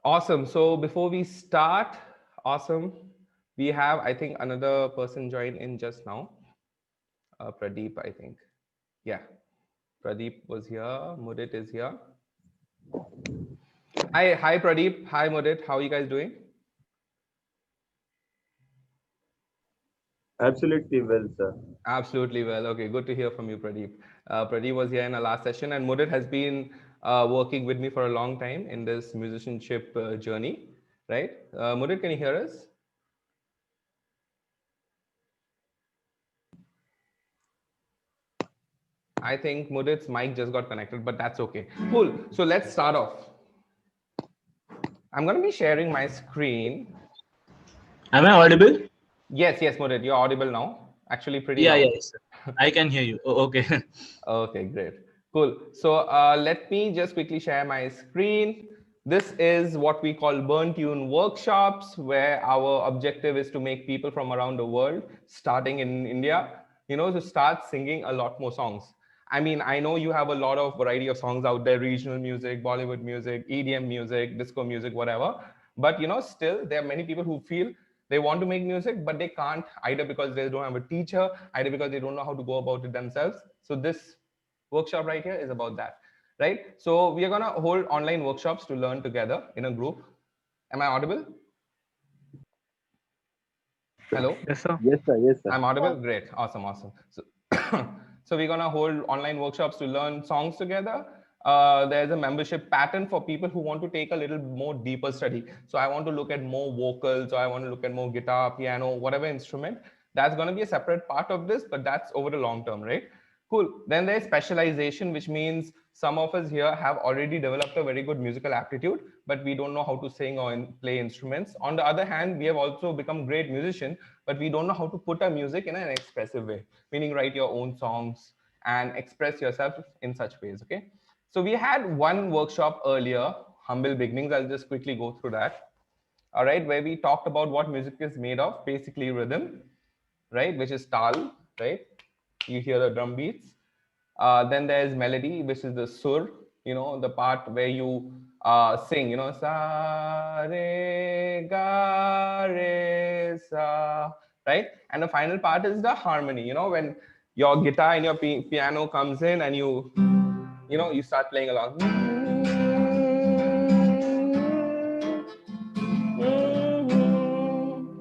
Awesome. So before we start, awesome. We have, I think, another person joined in just now. Pradeep, I think. Yeah. Pradeep was here. Mudit is here. Hi, Pradeep. Hi, Mudit. How are you guys doing? Absolutely well, sir. Absolutely well. Okay, good to hear from you, Pradeep. Pradeep was here in our last session, and Mudit has been working with me for a long time in this musicianship journey, right? Mudit, can you hear us? I think Mudit's mic just got connected, but that's okay. Cool. So let's start off. I'm going to be sharing my screen. Am I audible? Yes, yes, Mudit, you're audible now. Actually, pretty Yeah, loud. yes. I can hear you. Oh, okay. Okay, great. Cool. So let me just quickly share my screen. This is what we call Burntune workshops, where our objective is to make people from around the world, starting in India, to start singing a lot more songs. I mean, I know you have a lot of variety of songs out there, regional music, Bollywood music, EDM music, disco music, whatever. But still there are many people who feel they want to make music, but they can't, either because they don't have a teacher, either because they don't know how to go about it themselves. So this workshop right here is about that, right? So we are going to hold online workshops to learn together in a group. Am I audible? Hello? Yes, sir. Yes, sir. Yes, sir. I'm audible? Great. Awesome, awesome. So, so we're gonna hold online workshops to learn songs together. There's a membership pattern for people who want to take a little more deeper study. So I want to look at more vocals, or I want to look at more guitar, piano, whatever instrument. That's gonna be a separate part of this, but that's over the long term, right? Cool. Then there's specialization, which means some of us here have already developed a very good musical aptitude, but we don't know how to sing or play instruments. On the other hand, we have also become great musicians, but we don't know how to put our music in an expressive way, meaning write your own songs and express yourself in such ways. Okay. So we had one workshop earlier, Humble Beginnings. I'll just quickly go through that. All right, where we talked about what music is made of, basically rhythm, right, which is tal, right? You hear the drum beats. Then there's melody, which is the sur, the part where you sing, sa re ga re sa, right? And the final part is the harmony, when your guitar and your piano comes in and you start playing along.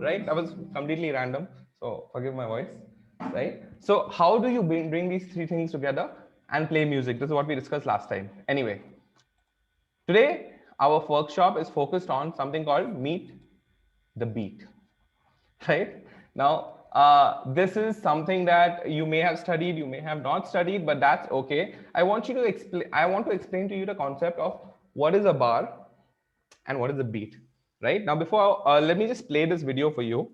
Right? That was completely random. So forgive my voice. Right? So how do you bring these three things together and play music? This is what we discussed last time. Anyway, today our workshop is focused on something called Meet the Beat. Right? Now, this is something that you may have studied, you may have not studied, but that's okay. I want to explain to you the concept of what is a bar and what is a beat. Right? Now, before let me just play this video for you.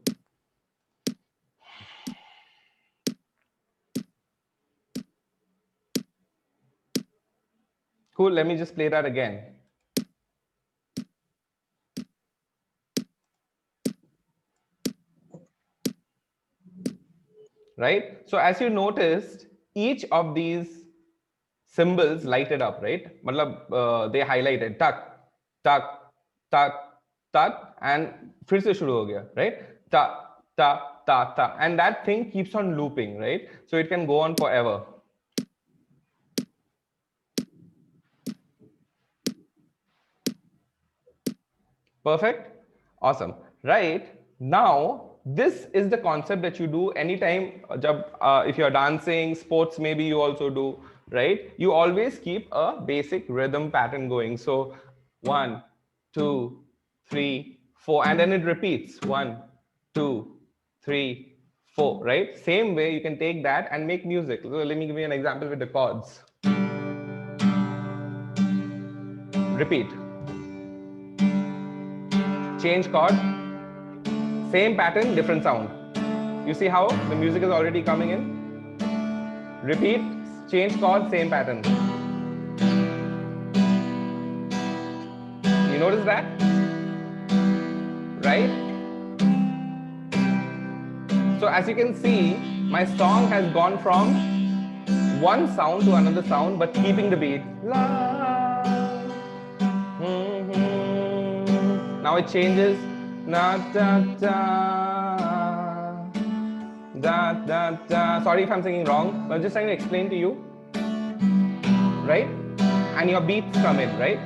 Cool. Let me just play that again. Right? So as you noticed, each of these symbols lighted up, right? They highlighted tuck, tuck, tuck, tuck, and फिर से शुरू हो गया, right? Ta, ta, ta, ta, and that thing keeps on looping, right? So it can go on forever. Perfect. Awesome. Right. Now, this is the concept that you do anytime, if you're dancing, sports, maybe you also do, right? You always keep a basic rhythm pattern going. So 1, 2, 3, 4, and then it repeats 1, 2, 3, 4, right? Same way you can take that and make music. So let me give you an example with the chords. Repeat. Change chord. Same pattern, different sound. You see how the music is already coming in? Repeat, change chord, same pattern. You notice that? Right? So as you can see, my song has gone from one sound to another sound, but keeping the beat. La, Now it changes. Na da da da da da. Sorry if I'm singing wrong, but I'm just trying to explain to you, right? And your beats come in, right?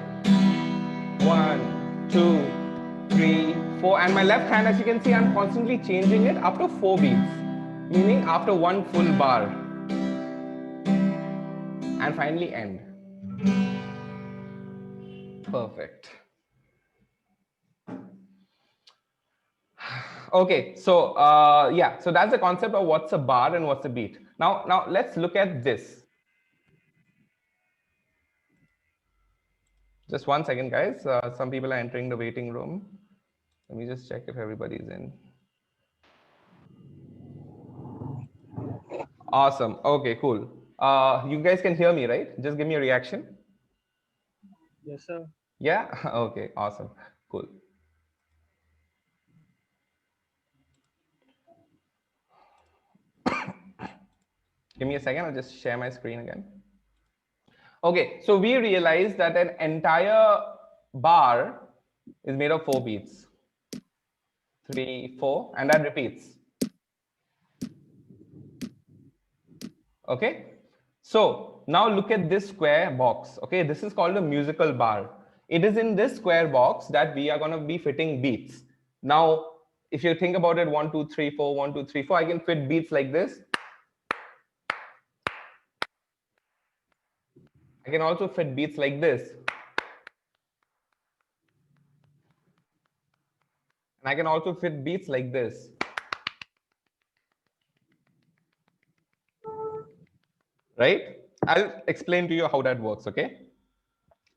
1, 2, 3, 4. And my left hand, as you can see, I'm constantly changing it after 4 beats, meaning after 1 full bar. And finally end. Perfect. Okay, so yeah, so that's the concept of what's a bar and what's a beat. Now let's look at this. Just 1 second, guys. Some people are entering the waiting room. Let me just check if everybody's in. Awesome. Okay, cool. You guys can hear me, right? Just give me a reaction. Yes, sir. Yeah. Okay. Awesome. Cool. Give me a second. I'll just share my screen again. Okay. So we realized that an entire bar is made of 4 beats. 3, 4, and that repeats. Okay. So now look at this square box. Okay. This is called a musical bar. It is in this square box that we are going to be fitting beats. Now, if you think about it, 1, 2, 3, 4, 1, 2, 3, 4, I can fit beats like this. I can also fit beats like this. And I can also fit beats like this. Right? I'll explain to you how that works, okay?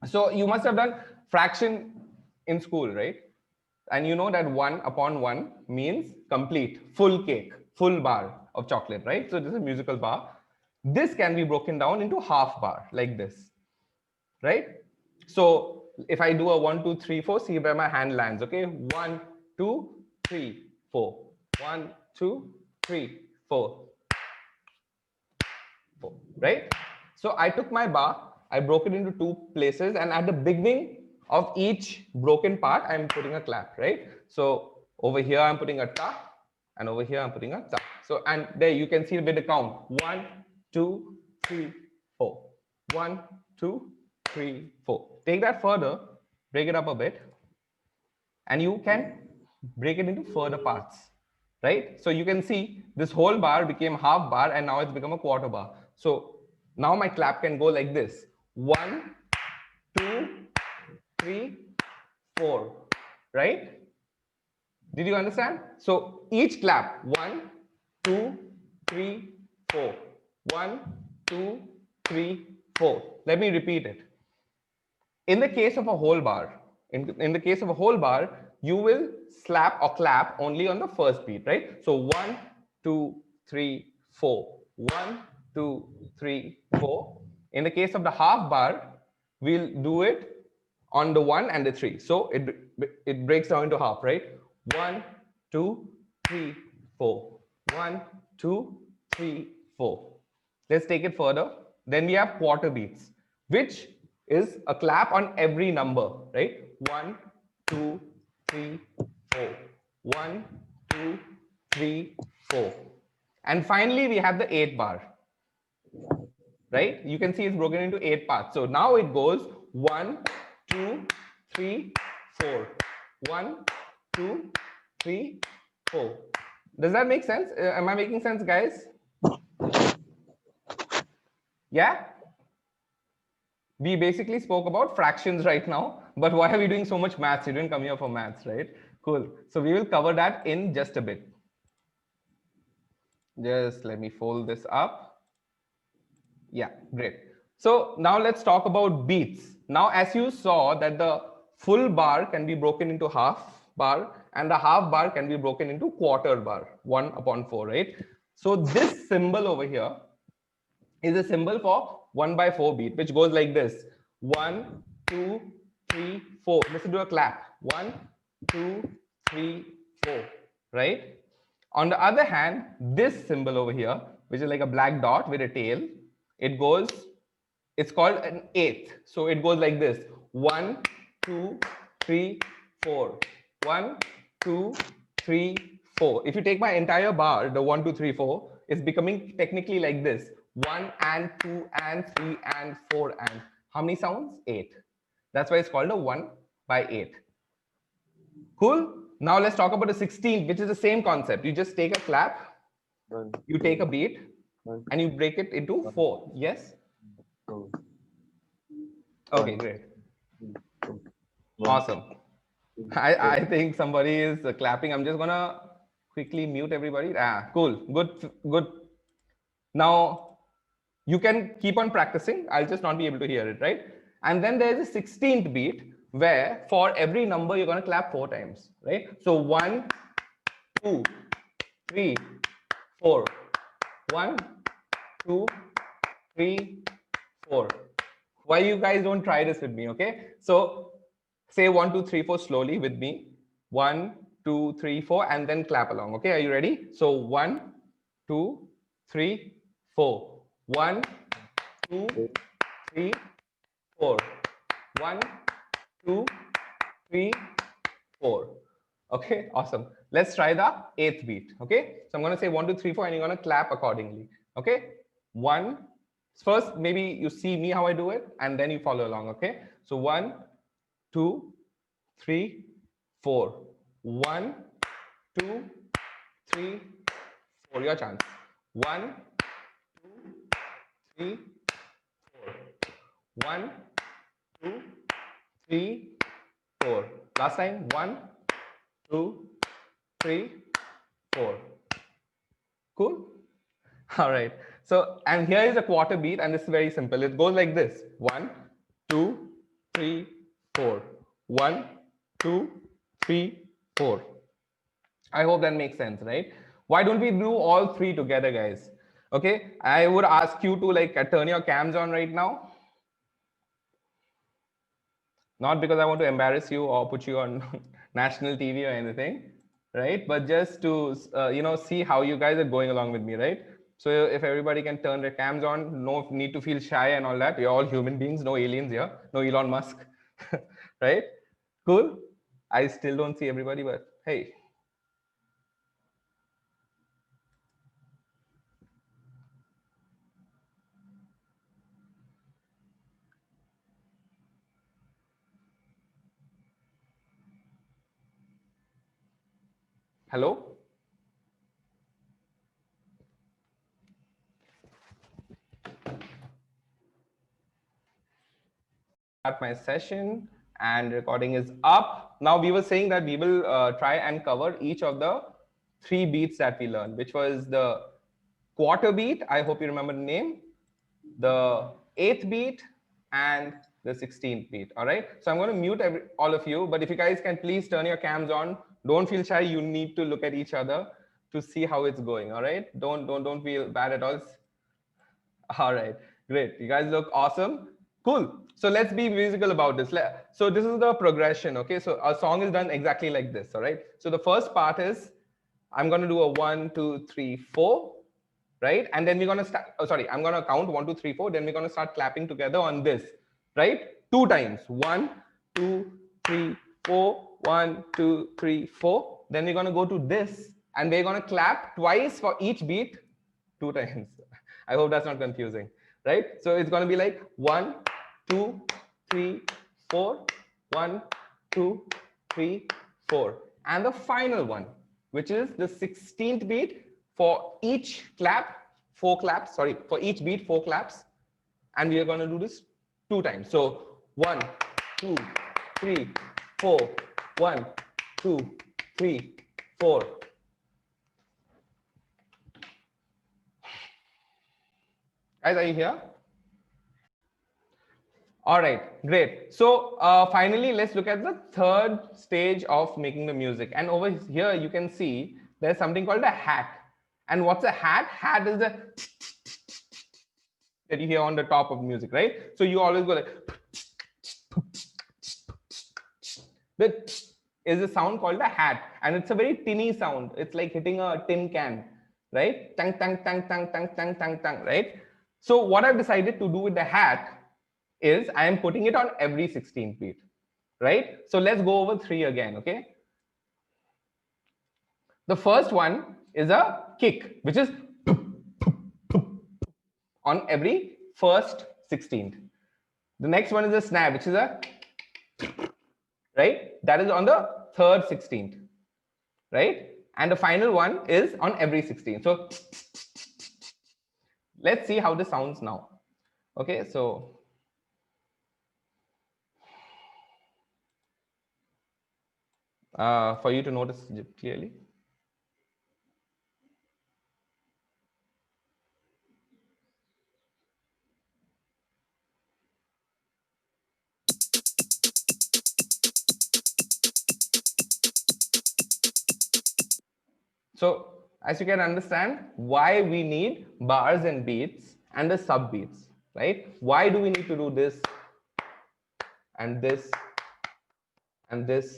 So you must have done fraction in school, right? And you know that 1 upon 1 means complete, full cake, full bar of chocolate, right? So this is a musical bar. This can be broken down into half bar like this, right? So if I do a 1, 2, 3, 4, see where my hand lands, okay? 1, 2, 3, 4. 1, 2, 3, 4. 4, right? So I took my bar, I broke it into 2 places, and at the beginning of each broken part, I'm putting a clap, right? So over here, I'm putting a ta, and over here, I'm putting a ta. So, and there you can see with the count 1, 2, 3, 4. 1, 2, 3, 4. Take that further, break it up a bit, and you can break it into further parts, right? So you can see this whole bar became half bar, and now it's become a quarter bar. So now my clap can go like this: 1, 2, 3, 4, right? Did you understand? So each clap: 1, 2, 3, 4. 1, 2, 3, 4. Let me repeat it. In the case of a whole bar, in the case of a whole bar, you will slap or clap only on the first beat, right? So 1, 2, 3, 4. 1, 2, 3, 4. In the case of the half bar, we'll do it on the 1 and the 3. So it breaks down into half, right? 1, 2, 3, 4. 1, 2, 3, 4. Let's take it further. Then we have quarter beats, which is a clap on every number, right? 1, 2, 3, 4. 1, 2, 3, 4. And finally, we have the 8 bar, right? You can see it's broken into 8 parts. So now it goes 1, 2, 3, 4. 1, 2, 3, 4. Does that make sense? Am I making sense, guys? Yeah? We basically spoke about fractions right now, but why are we doing so much maths? You didn't come here for maths, right? Cool. So we will cover that in just a bit. Just let me fold this up. Yeah, great. So now let's talk about beats. Now, as you saw that the full bar can be broken into half bar and the half bar can be broken into quarter bar, 1 upon 4, right? So this symbol over here is a symbol for 1 by 4 beat, which goes like this: 1, 2, 3, 4. Listen to a clap: 1, 2, 3, 4, right? On the other hand, this symbol over here, which is like a black dot with a tail, it's called an eighth. So it goes like this: 1, 2, 3, 4. 1, 2, 3, 4. If you take my entire bar, the 1, 2, 3, 4, it's becoming technically like this. 1 and 2 and 3 and 4 and how many sounds? 8. That's why it's called a 1 by 8. Cool? Now let's talk about the 16th, which is the same concept. You just take a clap, you take a beat, and you break it into 4. Yes? Okay, great. Awesome. I think somebody is clapping. I'm just gonna quickly mute everybody. Cool. Good. Now you can keep on practicing. I'll just not be able to hear it, right? And then there's a 16th beat where for every number you're gonna clap 4 times, right? So 1, 2, 3, 4. 1, 2, 3, 4. Why you guys don't try this with me, okay? So say 1, 2, 3, 4 slowly with me. 1, 2, 3, 4, and then clap along. Okay, are you ready? So 1, 2, 3, 4. 1, 2, 3, 4. 1, 2, 3, 4. Okay, awesome. Let's try the 8th beat. Okay, so I'm going to say 1, 2, 3, 4, and you're going to clap accordingly. Okay, 1. First, maybe you see me how I do it, and then you follow along. Okay, so 1, 2, 3, 4. 1, 2, 3, 4. Your chance. 1, 2, 3, 4. 1, 2, 3, 4. Last time. 1, 2, 3, 4. Cool. All right. So, and here is a quarter beat, and this is very simple. It goes like this: 1, 2, 3, 4. 1, 2, 3, 4. I hope that makes sense, right? Why don't we do all 3 together, guys? Okay. I would ask you to like turn your cams on right now. Not because I want to embarrass you or put you on national TV or anything, right? But just to see how you guys are going along with me, right? So if everybody can turn their cams on, no need to feel shy and all that. We're all human beings, no aliens here, no Elon Musk, right? Cool. I still don't see everybody, but hey. Hello? Start my session and recording is up. Now we were saying that we will try and cover each of the 3 beats that we learned, which was the quarter beat. I hope you remember the name, the 8th beat, and the 16th beat. All right. So I'm going to mute all of you, but if you guys can please turn your cams on, don't feel shy. You need to look at each other to see how it's going. All right. Don't feel bad at all. All right. Great. You guys look awesome. Cool. So let's be musical about this. So this is the progression. Okay. So our song is done exactly like this. All right. So the first part is I'm going to do a 1, 2, 3, 4. Right? And then we're going to start. Oh, sorry. I'm going to count 1, 2, 3, 4. Then we're going to start clapping together on this. Right? 2 times. 1, 2, 3, 4. 1, 2, 3, 4. Then we're going to go to this. And we're going to clap twice for each beat 2 times. I hope that's not confusing. Right? So it's going to be like 1, 2, 3, 4. 1, 2, 3, 4. And the final one, which is the 16th beat. For each clap, 4 claps. Sorry, for each beat, 4 claps. And we are going to do this 2 times. So 1, 2, 3, 4. 1, 2, 3, 4. Guys, are you here? All right, great. So finally, let's look at the 3rd stage of making the music. And over here, you can see there's something called a hat. And what's a hat? Hat is the that you hear on the top of music, right? So you always go like that is a sound called a hat, and it's a very tinny sound. It's like hitting a tin can, right? Tang tang tang tang tang tang tang tang, right? So what I've decided to do with the hat is I am putting it on every 16th beat. right? So let's go over 3 again, okay? The first one is a kick, which is on every first 16th. The next one is a snap, which is a, right? That is on the third 16th, right? And the final one is on every 16th. So let's see how this sounds now. Okay, so for you to notice clearly. So as you can understand, why we need bars and beats and the sub beats, right? Why do we need to do this and this and this,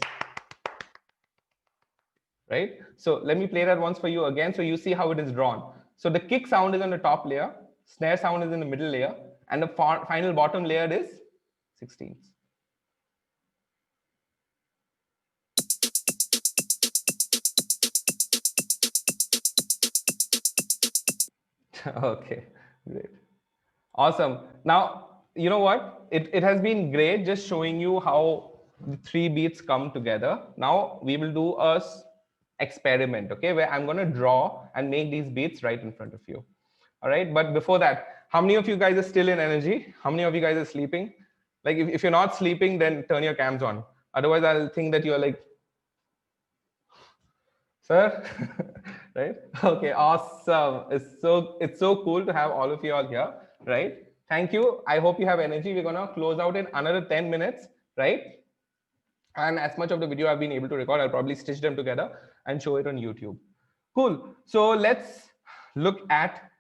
right? So let me play that once for you again, so you see how it is drawn. So the kick sound is on the top layer, snare sound is in the middle layer, and the final bottom layer is 16ths. Okay, great. Awesome. Now, you know what? It has been great just showing you how the 3 beats come together. Now we will do a experiment, okay, where I'm going to draw and make these beats right in front of you. All right. But before that, how many of you guys are still in energy? How many of you guys are sleeping? Like if you're not sleeping, then turn your cams on. Otherwise, I'll think that you're like, sir, right? Okay, awesome. It's so cool to have all of you all here, right? Thank you. I hope you have energy. We're gonna close out in another 10 minutes, right? And as much of the video I've been able to record, I'll probably stitch them together and show it on YouTube. Cool. So let's look at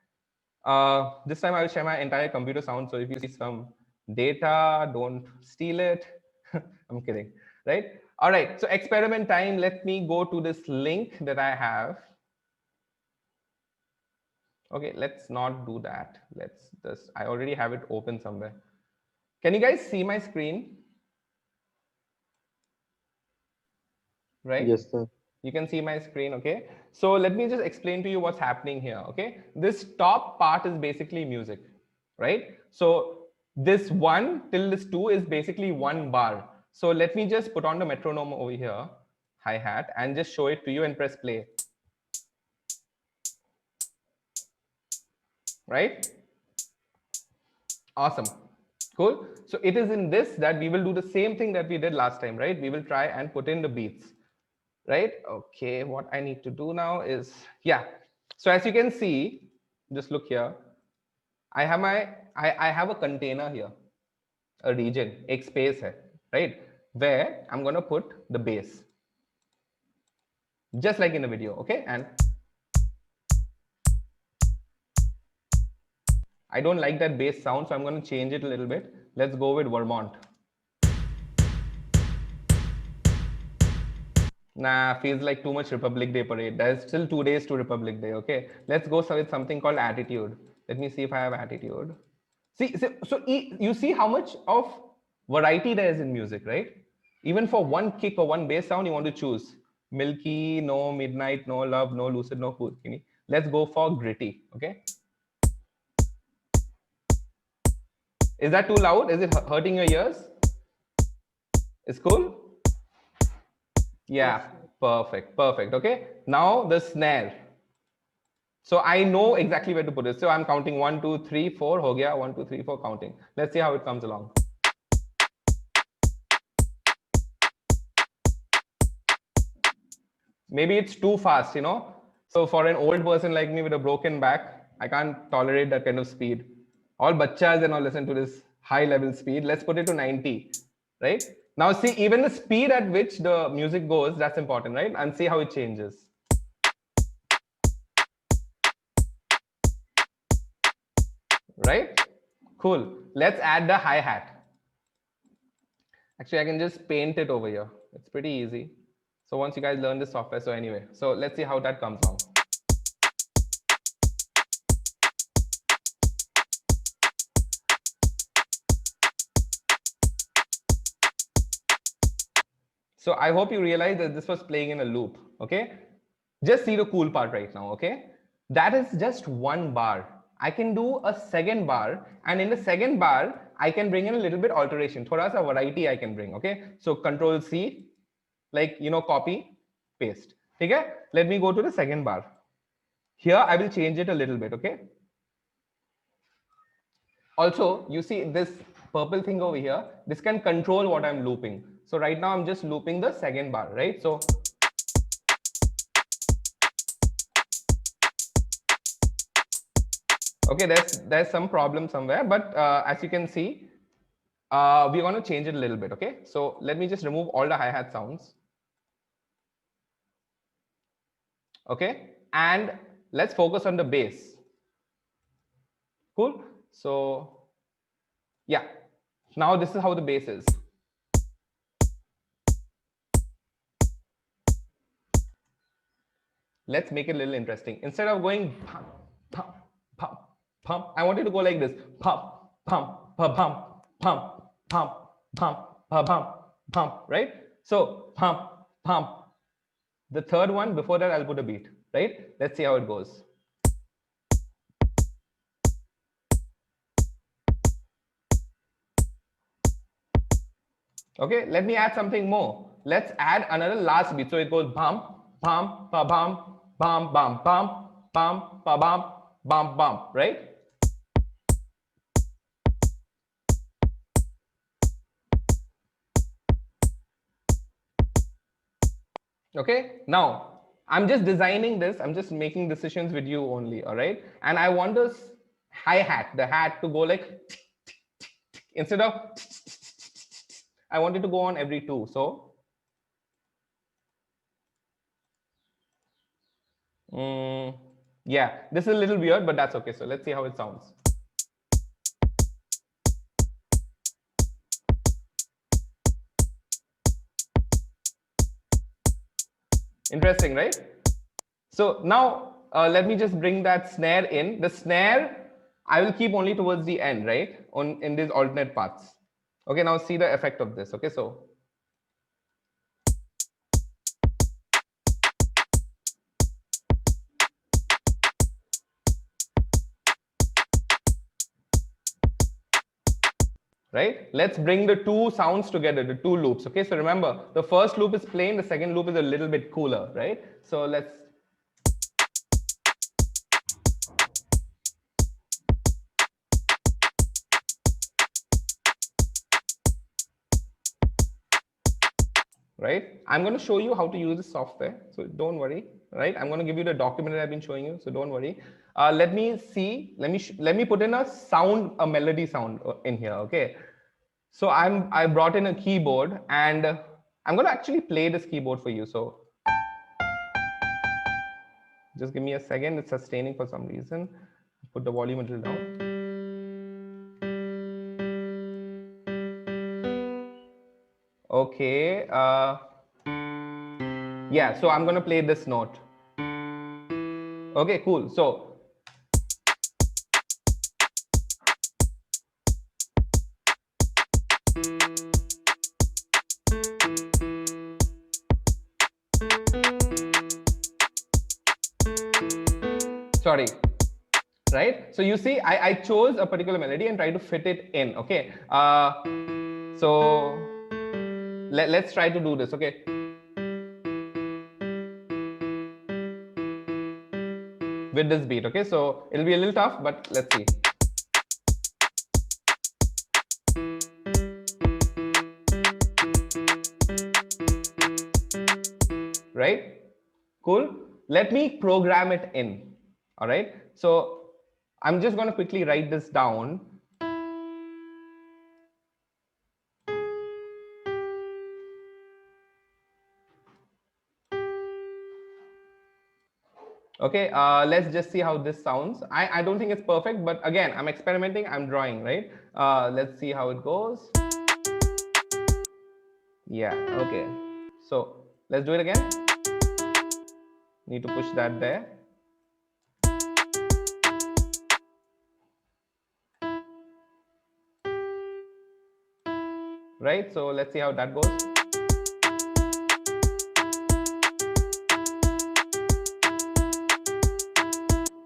this time I'll share my entire computer sound. So if you see some data, don't steal it. I'm kidding, right? All right, so experiment time. Let me go to this link that I have. Okay, let's not do that. Let's just, I already have it open somewhere. Can you guys see my screen? Right? Yes, sir. You can see my screen, okay? So let me just explain to you what's happening here, okay? This top part is basically music, right? So this 1 till this 2 is basically 1 bar. So let me just put on the metronome over here, hi-hat, and just show it to you and press play. Right? Awesome. Cool. So it is in this that we will do the same thing that we did last time, right? We will try and put in the beats, right? Okay, what I need to do now is, yeah. So as you can see, just look here. I have a container here, a region, एक space है, right? Where I'm gonna put the bass, just like in the video, okay? And I don't like that bass sound, so I'm going to change it a little bit. Let's go with Vermont. Nah, feels like too much Republic Day parade. There's still 2 days to Republic Day, okay? Let's go with something called attitude. Let me see if I have attitude. See, so you see how much of variety there is in music, right? Even for one kick or one bass sound, you want to choose milky, no midnight, no love, no lucid, no Houdini. Let's go for gritty, okay? Is that too loud? Is it hurting your ears? It's cool? Yeah, perfect, perfect. Okay, now the snare. So I know exactly where to put it. So I'm counting 1, 2, 3, 4. Ho gaya. 1, 2, 3, 4 counting. Let's see how it comes along. Maybe it's too fast, you know. So for an old person like me with a broken back, I can't tolerate that kind of speed. All bachas and all listen to this high level speed. Let's put it to 90, right? Now see, even the speed at which the music goes, that's important, right? And see how it changes. Right? Cool. Let's add the hi-hat. Actually, I can just paint it over here. It's pretty easy. So once you guys learn this software, so anyway, so let's see how that comes out. So I hope you realize that this was playing in a loop. Okay, just see the cool part right now. Okay, that is just one bar. I can do a second bar, and in the second bar I can bring in a little bit alteration. Thoda sa variety I can bring. Okay, so Control C, like copy, paste. Okay, let me go to the second bar. Here I will change it a little bit. Okay. Also, you see this purple thing over here, this can control what I'm looping. So right now I'm just looping the second bar, right? So okay, there's some problem somewhere, but as you can see, we're going to change it a little bit. Okay, so let me just remove all the hi-hat sounds. Okay, and let's focus on the bass. Cool. So yeah, now this is how the bass is. Let's make it a little interesting. Instead of going pump, pump, pump, pump, I want it to go like this: pump, pump, pump, pump, pump, pump, pump, pump, pump, right? So pump, pump. The third one, before that, I'll put a beat, right? Let's see how it goes. Okay, let me add something more. Let's add another last beat. So it goes bum, bum, ba bum, bum, bum, bum, bum, ba bum, bum, bum, right? Okay, now I'm just designing this. I'm just making decisions with you only, all right? And I want this hi-hat, the hat to go like instead of I want it to go on every two. So yeah, this is a little weird, but that's okay. So let's see how it sounds. Interesting, right? So now let me just bring that snare in. The snare I will keep only towards the end, right? In these alternate parts. Okay, now see the effect of this. Okay, so right? Let's bring the two sounds together, the two loops. Okay, so remember the first loop is plain, the second loop is a little bit cooler, right? So let's right? I'm going to show you how to use the software, so don't worry, right? I'm going to give you the document that I've been showing you, so don't worry. Let me see. Let me put in a melody sound in here. Okay. So I brought in a keyboard, and I'm going to actually play this keyboard for you. So just give me a second. It's sustaining for some reason. Put the volume a little down. Okay. Yeah. So I'm going to play this note. Okay. Cool. So sorry, right? So you see, I chose a particular melody and try to fit it in. Okay. So let's try to do this. Okay. With this beat. Okay. So it'll be a little tough, but let's see. Right? Cool. Let me program it in. All right. So I'm just going to quickly write this down. Okay, let's just see how this sounds. I don't think it's perfect, but again, I'm experimenting, I'm drawing, right? Let's see how it goes. Yeah, okay. So let's do it again. Need to push that there. Right, so let's see how that goes.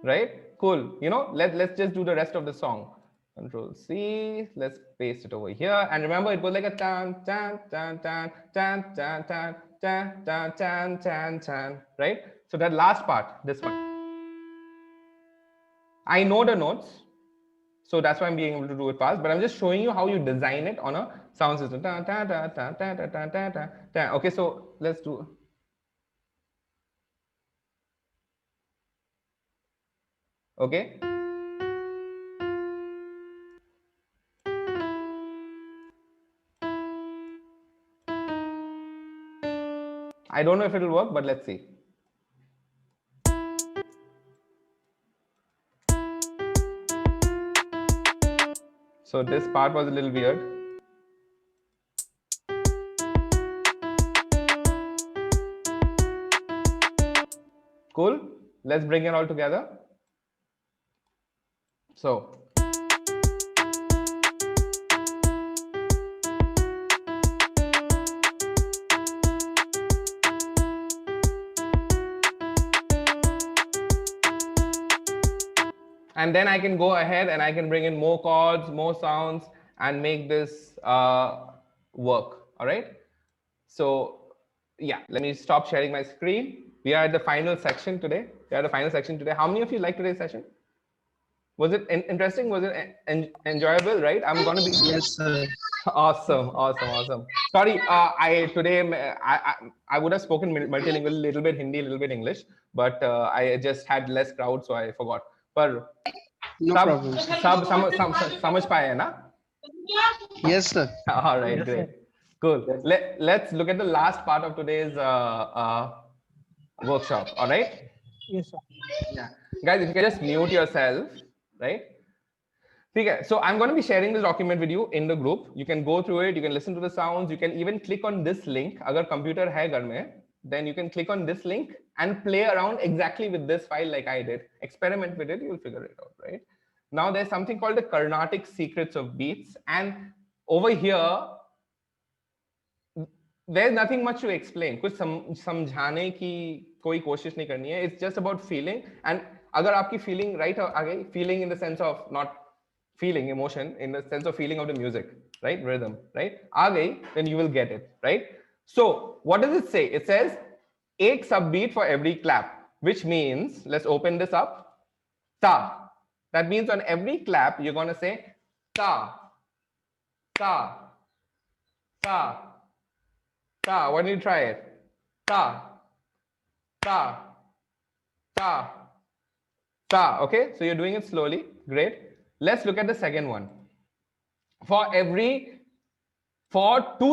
right? Cool. You know, let's just do the rest of the song. Control C. Let's paste it over here. And remember, it goes like a tan tan tan tan tan tan tan tan tan tan tan tan. Right? So that last part, this one. I know the notes, so that's why I'm being able to do it fast. But I'm just showing you how you design it on a sound system. Tan, tan, tan, tan, tan, tan, tan, tan, tan, tan. Okay, so let's do. Okay. I don't know if it'll work, but let's see. So this part was a little weird. Cool. Let's bring it all together. So. And then I can go ahead and I can bring in more chords, more sounds, and make this work. All right. So yeah, let me stop sharing my screen. We are at the final section today. How many of you liked today's session? Was it interesting? Was it enjoyable? Right? I'm gonna be. Yes, sir. Awesome. Sorry, I would have spoken multilingual, a little bit Hindi, a little bit English, but I just had less crowd, so I forgot. पर No problem. सब समझ पाए हैं ना? Yes, sir. All right, Yes, great. sir. Cool. Let's look at the last part of today's workshop. All right. Yes, sir. Yeah. Guys, if you can just mute yourself, right? Okay, so I'm going to be sharing this document with you in the group. You can go through it. You can listen to the sounds. You can even click on this link. Agar computer hai ghar mein, then you can click on this link and play around exactly with this file like I did. Experiment with it. You'll figure it out, right? Now there's something called the Carnatic secrets of beats. And over here, there's nothing much to explain. कुछ समझाने की कोई कोशिश नहीं करनी है. It's just about feeling. And अगर आपकी feeling right आ गई, feeling in the sense of not feeling emotion, in the sense of feeling of the music, right? Rhythm, right? आ गई, then you will get it, right? So what does it say? It says 8 subbeat for every clap, which means, let's open this up. Ta. That means on every clap, you're going to say ta, ta, ta, ta. Why don't you try it? Ta, ta, ta, ta. Okay, so you're doing it slowly. Great. Let's look at the second one. For 2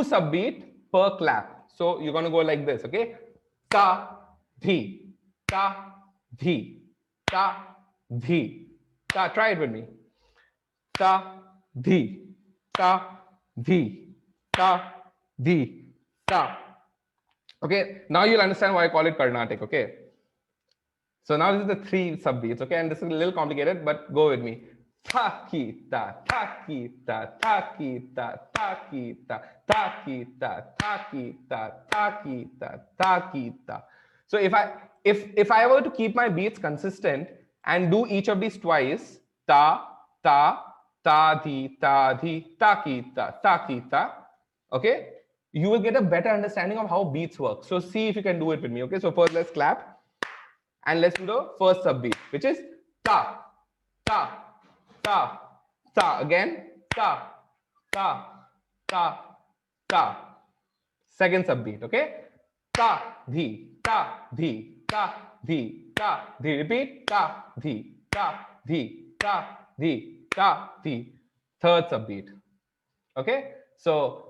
subbeat per clap. So you're going to go like this, okay? Ta, dhi, ta, dhi, ta, dhi. Ta, try it with me. Ta, dhi, ta, dhi, ta, dhi, ta. Okay, now you'll understand why I call it Carnatic, okay? So now this is the 3 subbeats, okay? And this is a little complicated, but go with me. Ta, ki, ta, ta, ki, ta, ta, ki, ta, ta, ki, ta, ta, ki, ta, ta, ki, ta, ta, ki, ta, ta, ki, ta. So if I were to keep my beats consistent and do each of these twice, ta, ta, ta, di, ta, di, ta, ki, ta, okay? You will get a better understanding of how beats work. So see if you can do it with me, okay? So first let's clap and let's do the first subbeat, which is ta, ta, ta, ta. Again, ta, ta, ta, ta. Second subbeat, okay? Ta, di, ta, di, ta, di, ta, di. Repeat. Ta, di, ta, di, ta, di, ta, di. Third subbeat, okay? So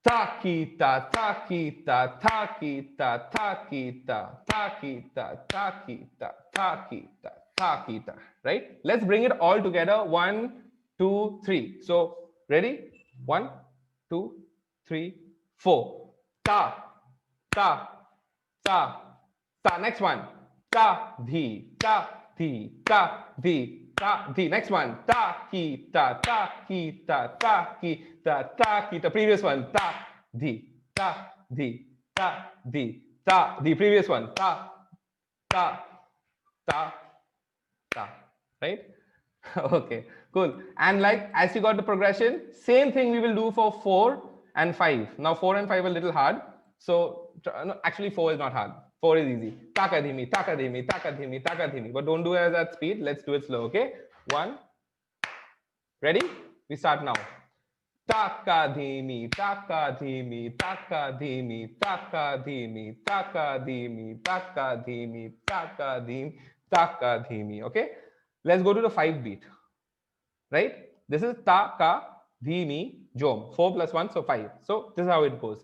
ta, ki, ta, ta, ki, ta, ta, ki, ta, ta, ki, ta, ta, ki, ta, ta, ki, ta, ta, ki, ta, ta, ki, ta. Right? Let's bring it all together. 1, 2, 3. So ready? 1, 2, 3, 4. Ta, ta, ta, ta. Next one. Ta, di, ta, di, ta, di, ta, di. Next one. Ta, ki, ta, ta, ki, ta, ta, ki, ta, ta, ki, ta. Previous one. Ta, di, ta, di, ta, di, ta, di. Previous one. Ta, ta, ta, ta, right? Okay, cool. And like, as you got the progression, same thing we will do for 4 and 5. Now 4 and 5 are a little hard. So no, actually 4 is not hard. 4 is easy. Taka dhimi, taka dhimi, taka dhimi, taka dhimi. But don't do it at that speed. Let's do it slow, okay? 1. Ready? We start now. Taka dhimi, taka dhimi, taka dhimi, taka dhimi, taka dhimi, taka dhimi, taka dhimi, taka dhimi. Okay? Let's go to the 5 beat. Right? This is taka dhimi jom. 4 plus 1, so 5. So this is how it goes.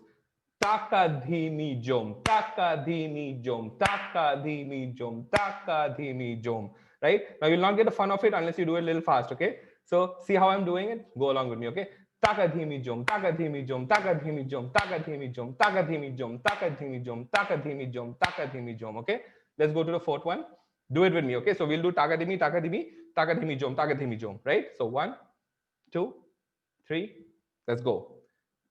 Taka dhimi jom, taka dhimi jom, taka dhimi jom, taka dhimi jom. Right? Now you'll not get the fun of it unless you do it a little fast. Okay? So see how I'm doing it? Go along with me. Okay? Taka dhimi jom, taka dhimi jom, taka dhimi jom, taka dhimi jom, taka dhimi jom, taka dhimi jom, taka dhimi jom, taka dhimi jom. Okay? Let's go to the 4th one. Do it with me. Okay? So we'll do taka dhimi, taka dhimi, taka dhimi jom, taka dhimi jom. Right? So 1, 2, 3. Let's go.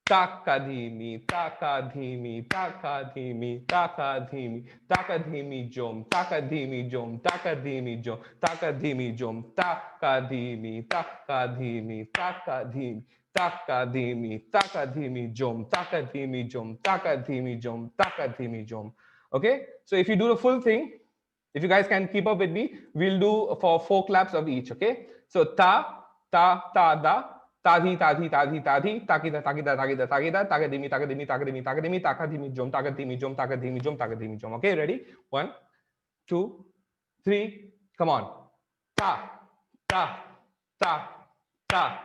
Taka dhimi, taka dhimi, taka dhimi, taka dhimi, taka dhimi jom, taka dhimi jom, taka dhimi jom, taka dhimi jom, taka dhimi, taka dhimi, taka dhimi, taka dhimi, taka dhimi jom, taka dhimi jom, taka dhimi jom, taka dhimi jom. Okay? So if you do the full thing, if you guys can keep up with me, we'll do for 4 claps of each. Okay? So ta, ta, ta, da. Tadhi, tadhi, tadhi, tadhi, takida, takida, takida, takida, takadimi, takadimi, takadimi, takadimi, takadimi, jom, takadimi, jom, takadimi, jom, takadimi, jom. Okay, ready? 1, 2, 3. Come on. Ta, ta, ta, ta,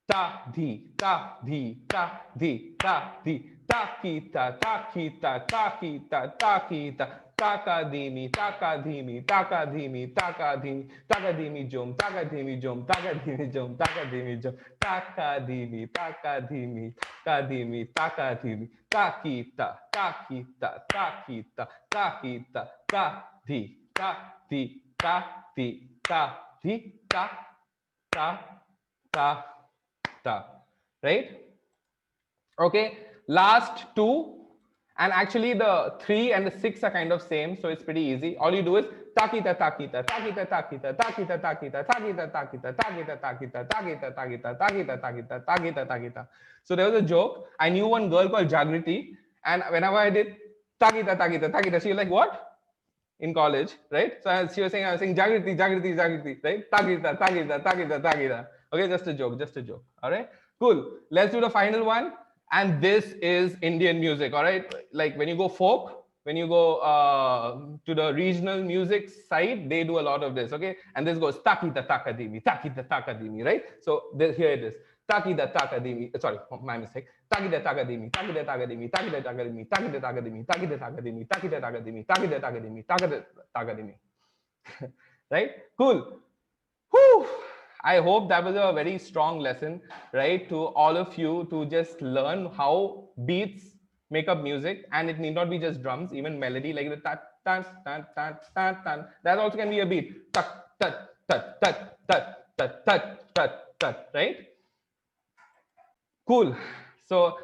ta, dhi, ta, dhi, ta, dhi, ta, dhi, takita, takita, takita, takita. Taka dhimi, taka dhimi, taka dhimi, taka dhimi, taka dhimi jom, taka dhimi jom, taka dhimi jom, taka dhimi jom, taka dhimi, taka dhimi, taka dhimi, taka dhimi, takita, takita, takita, takita, ta dhi, ta dhi, ta dhi, ta dhi, ta. Right? Okay. Last 2. And actually the 3 and the 6 are kind of same, so it's pretty easy. All you do is takita, takita, takita, takita, takita, takita, takita, takita, takita, takita, takita, takita, takita, takita, takita, takita. So there was a joke. I knew one girl called Jagriti, and whenever I did takita, takita, takita, she was like, what? In college, right? So she was saying, I was saying Jagriti, Jagriti, Jagriti, right? Takita, takita, takita, takita. Okay, just a joke, just a joke. All right, cool. Let's do the final one. And this is Indian music, all right? Like when you go folk, when you go to the regional music side, they do a lot of this, okay? And this goes takita takadimi, right? So here it is. Takita takadimi, sorry, my mistake. Takita takadimi, takita takadimi, takita takadimi, takita takadimi, takita takadimi, takita takadimi, takita takadimi, takita takadimi. Right? Cool. Whew. I hope that was a very strong lesson, right, to all of you to just learn how beats make up music, and it need not be just drums, even melody like the tat tat tat tat tat tat. That also can be a beat. Tat tat tat tat tat tat tat tat tat. Right? Cool. So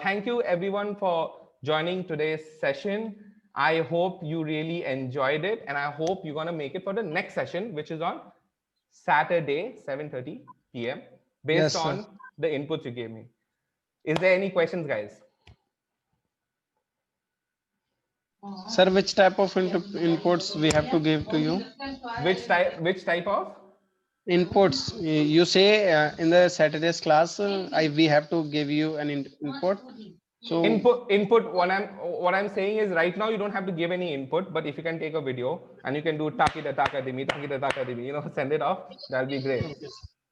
thank you everyone for joining today's session. I hope you really enjoyed it, and I hope you're gonna make it for the next session, which is on Saturday, 7:30 p.m. based on the inputs you gave me. Is there any questions, guys? Sir, which type of inputs we have to give to you? Which type of? Inputs. You say in the Saturday's class, we have to give you an input. So input. What I'm saying is right now you don't have to give any input, but if you can take a video and you can do takita takadimi, you know, send it off. That'll be great,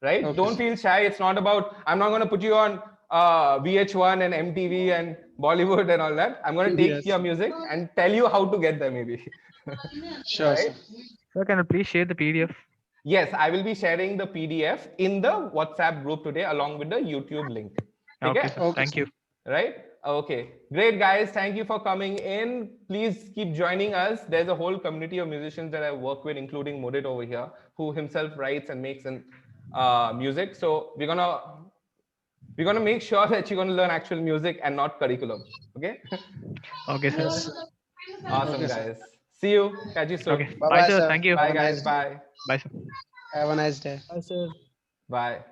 right? Okay. Don't feel shy. It's not about. I'm not going to put you on VH1 and MTV and Bollywood and all that. I'm going to take your music and tell you how to get there, maybe. Sure. Right? Sir, can you please share the PDF? Yes, I will be sharing the PDF in the WhatsApp group today along with the YouTube link. Okay, thank you. Right? Okay, great guys. Thank you for coming in. Please keep joining us. There's a whole community of musicians that I work with, including Mudit over here, who himself writes and makes music. So we're gonna make sure that you're gonna learn actual music and not curriculum. Okay? Okay, sir. Awesome, guys. See you. Catch you soon. Okay. Bye Bye, bye, sir. sir. Thank you. Bye Have a guys. nice day. Bye. Bye, sir. Have a nice day. Bye, sir. Bye.